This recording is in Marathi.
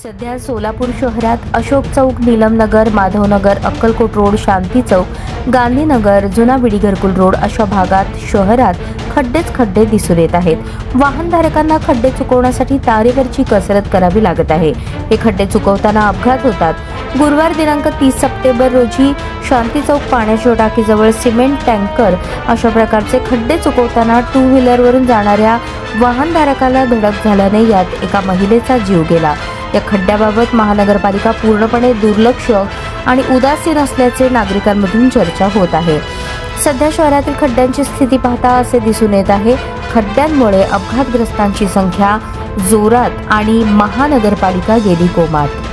सध्या सोलापूर शहरात अशोक चौक, नीलमनगर, माधवनगर, अक्कलकोट रोड, शांती चौक, गांधीनगर, जुना बिडी घरकुल रोड अशा भागात शहरात खड्डेच खड्डे दिसून येत आहेत। वाहनधारकांना खड्डे चुकवण्यासाठी तारेवरची कसरत करावी लागत आहे। हे खड्डे चुकवताना अपघात होतात। गुरुवार दिनांक 30 सप्टेंबर रोजी शांती चौक पाण्याच्या टाकीजवळ सिमेंट टँकर अशा प्रकारचे खड्डे चुकवताना टू व्हीलरवरून जाणाऱ्या वाहनधारकाला धडक झाल्याने यात एका महिलेचा जीव गेला। या खड्ड्याबाबत महानगरपालिका पूर्णपणे दुर्लक्ष आणि उदासीन असल्याचे नागरिकांमधून चर्चा होत आहे। सध्या शहरातील खड्ड्यांची स्थिती पाहता असे दिसून येत आहे, खड्ड्यांमुळे अपघातग्रस्तांची संख्या जोरात आणि महानगरपालिका गेली कोमात।